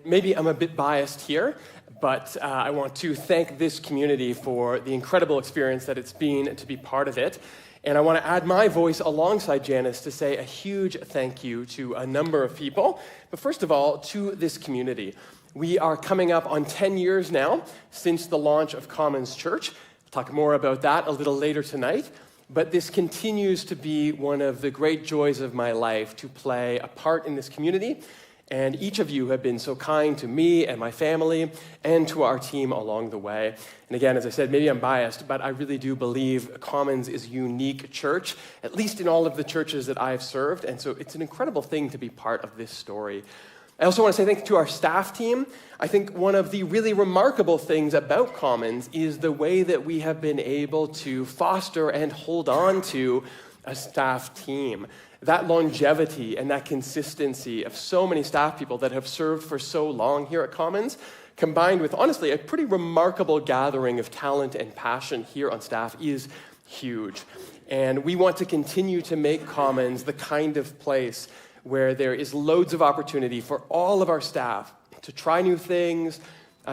maybe I'm a bit biased here, but I want to thank this community for the incredible experience that it's been to be part of it. And I want to add my voice alongside Janice to say a huge thank you to a number of people. But first of all, to this community. We are coming up on 10 years now since the launch of Commons Church. We'll talk more about that a little later tonight. But this continues to be one of the great joys of my life, to play a part in this community. And each of you have been so kind to me and my family and to our team along the way. And again, as I said, maybe I'm biased, but I really do believe Commons is a unique church, at least in all of the churches that I've served. And so it's an incredible thing to be part of this story. I also want to say thank you to our staff team. I think one of the really remarkable things about Commons is the way that we have been able to foster and hold on to a staff team. That longevity and that consistency of so many staff people that have served for so long here at Commons, combined with, honestly, a pretty remarkable gathering of talent and passion here on staff, is huge. And we want to continue to make Commons the kind of place where there is loads of opportunity for all of our staff to try new things,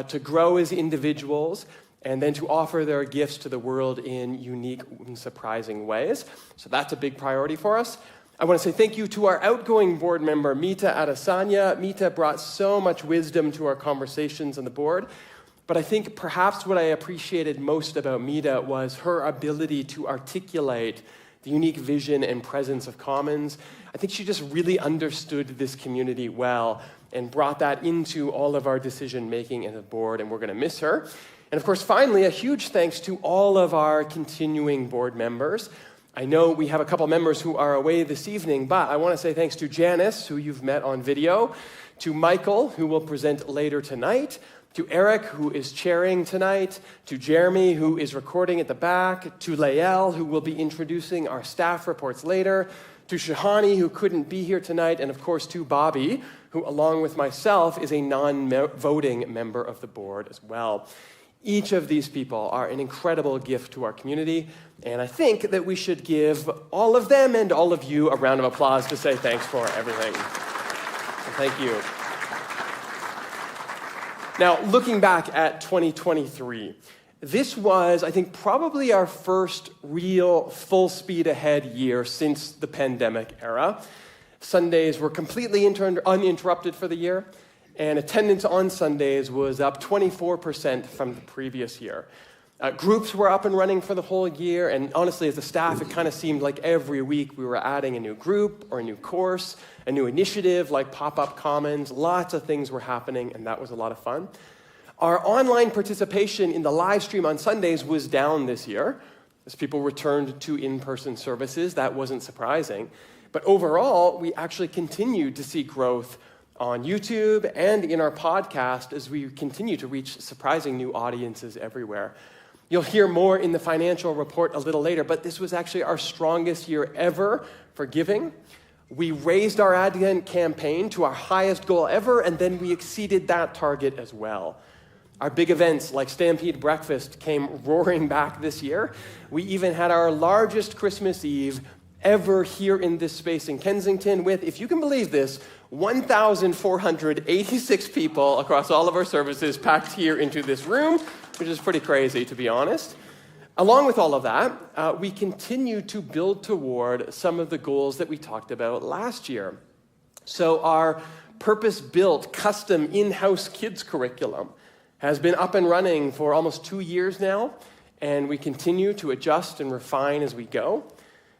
to grow as individuals, and then to offer their gifts to the world in unique and surprising ways. So that's a big priority for us. I want to say thank you to our outgoing board member, Mita Adesanya. Mita brought so much wisdom to our conversations on the board, but I think perhaps what I appreciated most about Mita was her ability to articulate the unique vision and presence of Commons. I think she just really understood this community well and brought that into all of our decision-making as a board, and we're going to miss her. And of course, finally, a huge thanks to all of our continuing board members. I know we have a couple members who are away this evening, but I want to say thanks to Janice, who you've met on video, to Michael, who will present later tonight, to Eric, who is chairing tonight, to Jeremy, who is recording at the back, to Lael, who will be introducing our staff reports later, to Shahani, who couldn't be here tonight, and of course to Bobby, who along with myself is a non-voting member of the board as well. Each of these people are an incredible gift to our community, and I think that we should give all of them and all of you a round of applause to say thanks for everything. So thank you. Now, looking back at 2023, this was, I think, probably our first real full speed ahead year since the pandemic era. Sundays were completely uninterrupted for the year, and attendance on Sundays was up 24% from the previous year. Groups were up and running for the whole year, and honestly, as a staff, it kind of seemed like every week we were adding a new group or a new course, a new initiative like Pop-Up Commons. Lots of things were happening, and that was a lot of fun. Our online participation in the live stream on Sundays was down this year as people returned to in-person services. That wasn't surprising. But overall, we actually continued to see growth on YouTube and in our podcast as we continue to reach surprising new audiences everywhere. You'll hear more in the financial report a little later, but this was actually our strongest year ever for giving. We raised our Advent campaign to our highest goal ever, and then we exceeded that target as well. Our big events like Stampede Breakfast came roaring back this year. We even had our largest Christmas Eve ever here in this space in Kensington with, if you can believe this, 1,486 people across all of our services packed here into this room, which is pretty crazy, to be honest. Along with all of that, we continue to build toward some of the goals that we talked about last year. So our purpose-built, custom, in-house kids curriculum has been up and running for almost 2 years now, and we continue to adjust and refine as we go.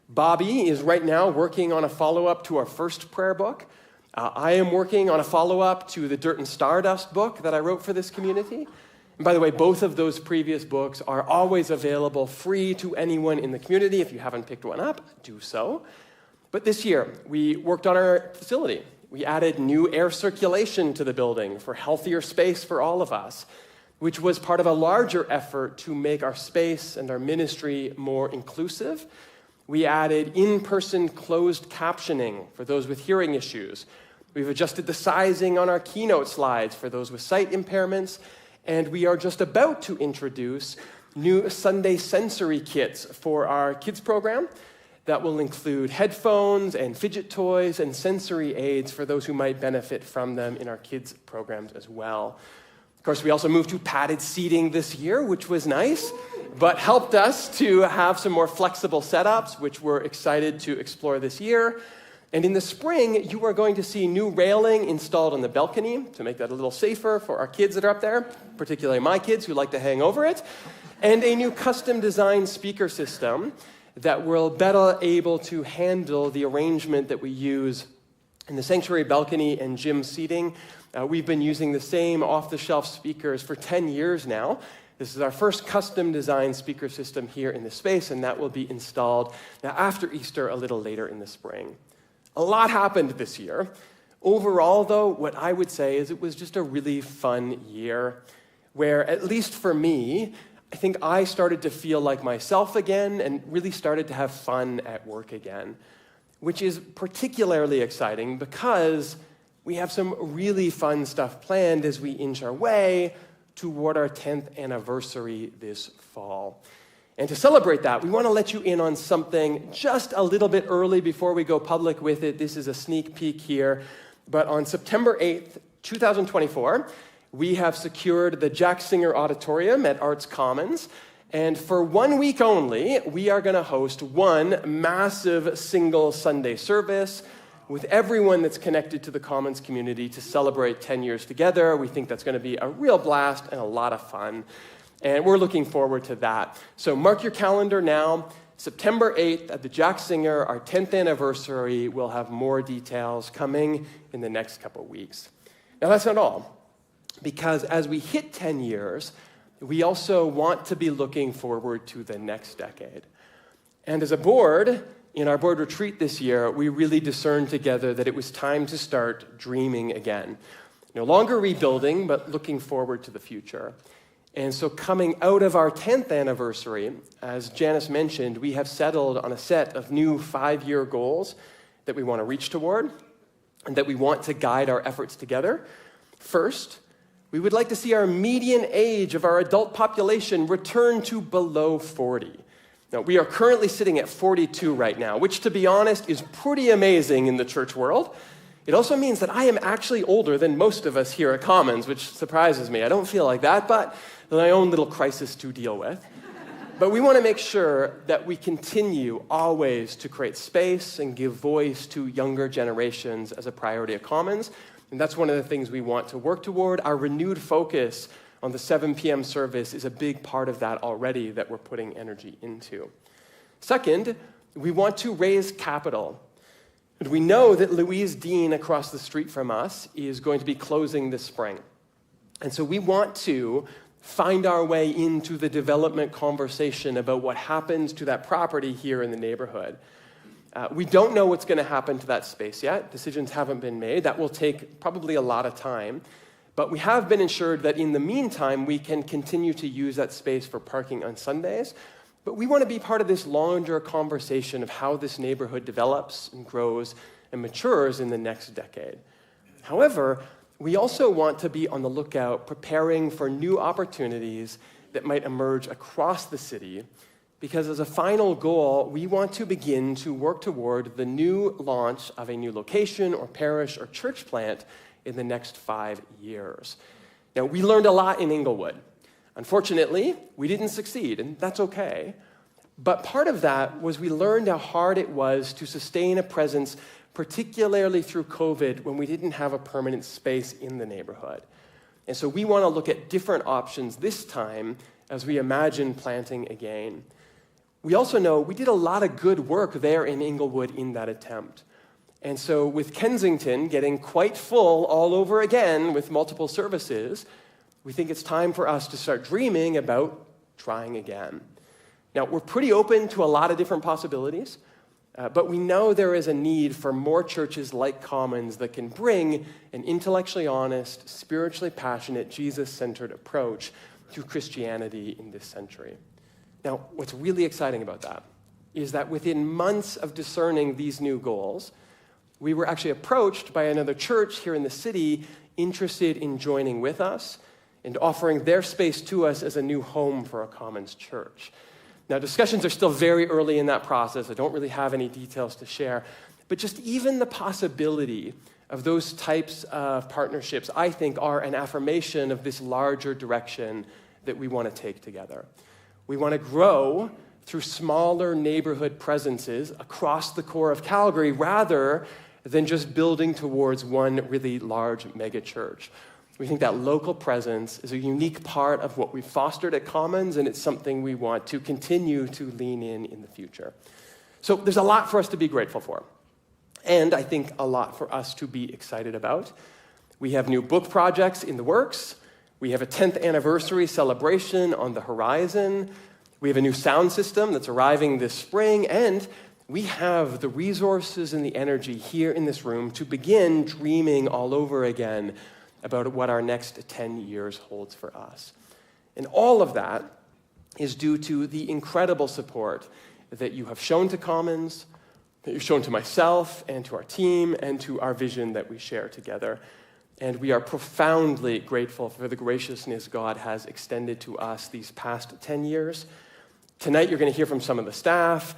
Bobby is right now working on a follow-up to our first prayer book. I am working on a follow-up to the Dirt and Stardust book that I wrote for this community. And by the way, both of those previous books are always available free to anyone in the community. If you haven't picked one up, do so. But this year, we worked on our facility. We added new air circulation to the building for healthier space for all of us, which was part of a larger effort to make our space and our ministry more inclusive. We added in-person closed captioning for those with hearing issues. We've adjusted the sizing on our keynote slides for those with sight impairments, and we are just about to introduce new Sunday sensory kits for our kids program. that will include headphones and fidget toys and sensory aids for those who might benefit from them in our kids' programs as well. Of course, we also moved to padded seating this year, which was nice, but helped us to have some more flexible setups, which we're excited to explore this year. And in the spring, you are going to see new railing installed on the balcony to make that a little safer for our kids that are up there, particularly my kids who like to hang over it, and a new custom-designed speaker system that will better able to handle the arrangement that we use in the sanctuary balcony and gym seating. We've been using the same off-the-shelf speakers for 10 years now. This is our first custom-designed speaker system here in the space, and that will be installed now after Easter a little later in the spring. A lot happened this year. Overall, though, what I would say is it was just a really fun year where, at least for me, I think I started to feel like myself again and really started to have fun at work again, which is particularly exciting because we have some really fun stuff planned as we inch our way toward our 10th anniversary this fall. And to celebrate that, we want to let you in on something just a little bit early before we go public with it. This is a sneak peek here. But on September 8th, 2024, we have secured the Jack Singer Auditorium at Arts Commons. And for 1 week only, we are going to host one massive single Sunday service with everyone that's connected to the Commons community to celebrate 10 years together. We think that's going to be a real blast and a lot of fun. And we're looking forward to that. So mark your calendar now. September 8th at the Jack Singer, our 10th anniversary. We'll have more details coming in the next couple weeks. Now, that's not all, because as we hit 10 years, we also want to be looking forward to the next decade. And as a board, in our board retreat this year, we really discerned together that it was time to start dreaming again. No longer rebuilding, but looking forward to the future. And so coming out of our 10th anniversary, as Janice mentioned, we have settled on a set of new 5-year goals that we want to reach toward and that we want to guide our efforts together. First, we would like to see our median age of our adult population return to below 40. Now, we are currently sitting at 42 right now, which, to be honest, is pretty amazing in the church world. It also means that I am actually older than most of us here at Commons, which surprises me. I don't feel like that, but my own little crisis to deal with. But we want to make sure that we continue always to create space and give voice to younger generations as a priority at Commons. And that's one of the things we want to work toward. Our renewed focus on the 7 p.m. service is a big part of that already that we're putting energy into. Second, we want to raise capital. And we know that Louise Dean across the street from us is going to be closing this spring. And so we want to find our way into the development conversation about what happens to that property here in the neighborhood. We don't know what's going to happen to that space yet. Decisions haven't been made. That will take probably a lot of time. But we have been assured that in the meantime, we can continue to use that space for parking on Sundays. But we want to be part of this larger conversation of how this neighborhood develops and grows and matures in the next decade. However, we also want to be on the lookout, preparing for new opportunities that might emerge across the city, because as a final goal, we want to begin to work toward the new launch of a new location or parish or church plant in the next 5 years. Now, we learned a lot in Inglewood. Unfortunately, we didn't succeed, and that's okay. But part of that was we learned how hard it was to sustain a presence, particularly through COVID, when we didn't have a permanent space in the neighborhood. And so we want to look at different options this time as we imagine planting again. We also know we did a lot of good work there in Inglewood in that attempt. And so with Kensington getting quite full all over again with multiple services, we think it's time for us to start dreaming about trying again. Now, we're pretty open to a lot of different possibilities, but we know there is a need for more churches like Commons that can bring an intellectually honest, spiritually passionate, Jesus-centered approach to Christianity in this century. Now, what's really exciting about that is that within months of discerning these new goals, we were actually approached by another church here in the city interested in joining with us and offering their space to us as a new home for a Commons church. Now, discussions are still very early in that process. I don't really have any details to share. But just even the possibility of those types of partnerships, I think, are an affirmation of this larger direction that we want to take together. We want to grow through smaller neighborhood presences across the core of Calgary rather than just building towards one really large megachurch. We think that local presence is a unique part of what we've fostered at Commons, and it's something we want to continue to lean in the future. So there's a lot for us to be grateful for, and I think a lot for us to be excited about. We have new book projects in the works. We have a 10th anniversary celebration on the horizon. We have a new sound system that's arriving this spring, and we have the resources and the energy here in this room to begin dreaming all over again about what our next 10 years holds for us. And all of that is due to the incredible support that you have shown to Commons, that you've shown to myself and to our team and to our vision that we share together. And we are profoundly grateful for the graciousness God has extended to us these past 10 years. Tonight, you're going to hear from some of the staff,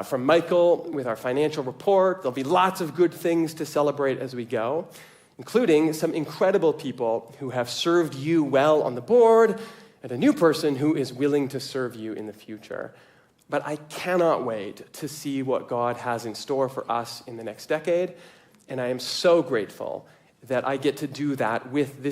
from Michael with our financial report. There'll be lots of good things to celebrate as we go, including some incredible people who have served you well on the board and a new person who is willing to serve you in the future. But I cannot wait to see what God has in store for us in the next decade, and I am so grateful that I get to do that with this